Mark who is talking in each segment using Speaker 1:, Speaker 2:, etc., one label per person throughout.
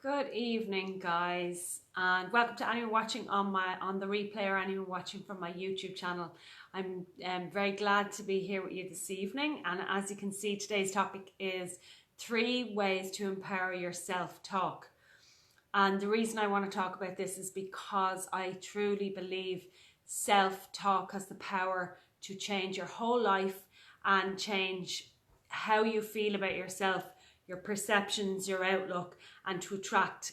Speaker 1: Good evening, guys, and welcome to anyone watching on the replay or anyone watching from my YouTube channel. I'm very glad to be here with you this evening, and as you can see, today's topic is 3 ways to empower your self-talk. And the reason I want to talk about this is because I truly believe self-talk has the power to change your whole life and change how you feel about yourself, your perceptions, your outlook, and to attract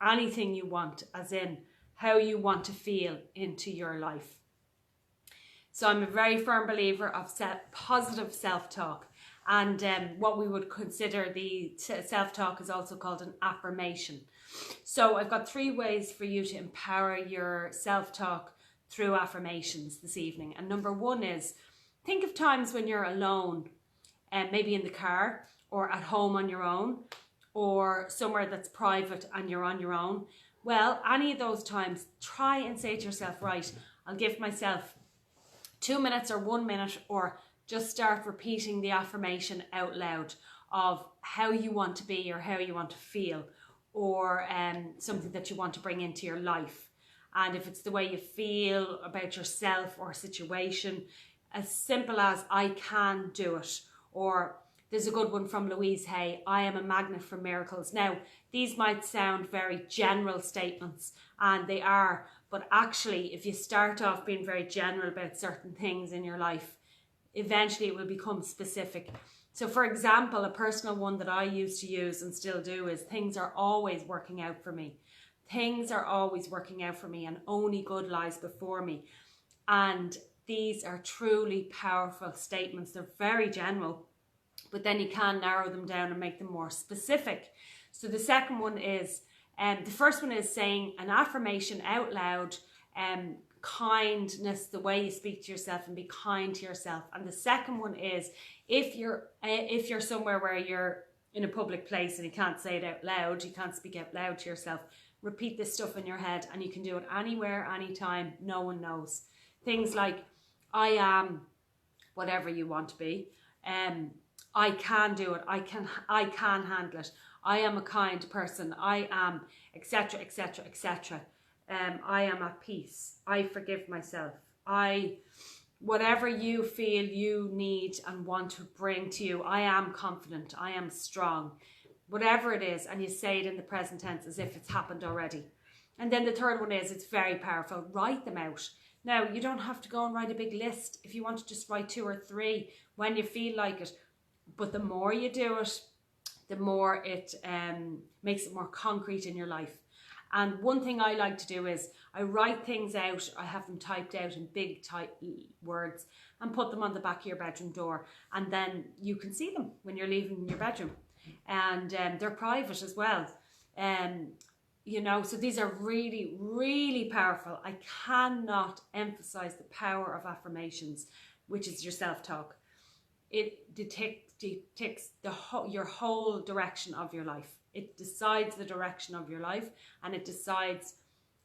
Speaker 1: anything you want, as in how you want to feel into your life. So I'm a very firm believer of positive self-talk, and what we would consider the self-talk is also called an affirmation. So I've got 3 ways for you to empower your self-talk through affirmations this evening. And number 1 is, think of times when you're alone, maybe in the car, or at home on your own, or somewhere that's private and you're on your own. Well, any of those times, try and say to yourself, right, I'll give myself 2 minutes or 1 minute, or just start repeating the affirmation out loud of how you want to be or how you want to feel, or something that you want to bring into your life. And if it's the way you feel about yourself or situation, as simple as I can do it, or there's a good one from Louise Hay, I am a magnet for miracles. Now, these might sound very general statements, and they are, but actually, if you start off being very general about certain things in your life, eventually it will become specific. So for example, a personal one that I used to use and still do is, things are always working out for me. Things are always working out for me, and only good lies before me. And these are truly powerful statements. They're very general, but then you can narrow them down and make them more specific. So the second one is, the first one is saying an affirmation out loud, kindness, the way you speak to yourself, and be kind to yourself. And the second one is, if you're somewhere where you're in a public place and you can't say it out loud, you can't speak out loud to yourself, repeat this stuff in your head, and you can do it anywhere, anytime, no one knows. Things like, I am whatever you want to be. I can do it. I can handle it. I am a kind person. I am, etc., etc., etc. I am at peace. I forgive myself. Whatever you feel you need and want to bring to you, I am confident. I am strong. Whatever it is, and you say it in the present tense as if it's happened already. And then the third one is, it's very powerful. Write them out. Now, you don't have to go and write a big list. If you want to just write 2 or 3 when you feel like it. But the more you do it, the more it makes it more concrete in your life. And one thing I like to do is, I write things out. I have them typed out in big words and put them on the back of your bedroom door. And then you can see them when you're leaving your bedroom. And they're private as well. You know, so these are really, really powerful. I cannot emphasize the power of affirmations, which is your self-talk. It dictates your whole direction of your life. It decides the direction of your life, and it decides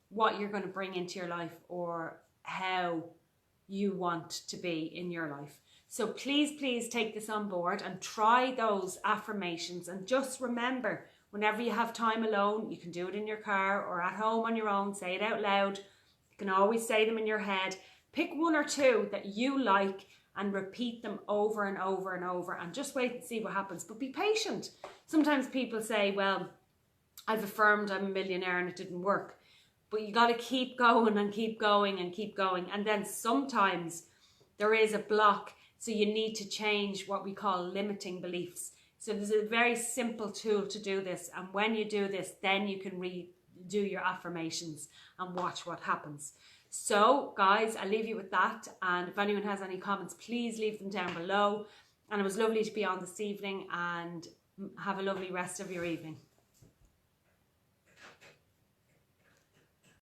Speaker 1: what you're going to bring into your life, or how you want to be in your life. So please take this on board and try those affirmations. And just remember, whenever you have time alone, you can do it in your car or at home on your own. Say it out loud. You can always say them in your head. Pick 1 or 2 that you like and repeat them over and over and over, and just wait and see what happens. But be patient. Sometimes people say, well, I've affirmed I'm a millionaire and it didn't work. But you got to keep going and keep going and keep going. And then sometimes there is a block. So you need to change what we call limiting beliefs. So there's a very simple tool to do this. And when you do this, then you can redo your affirmations and watch what happens. So guys, I'll leave you with that. And if anyone has any comments, please leave them down below. And it was lovely to be on this evening, and have a lovely rest of your evening.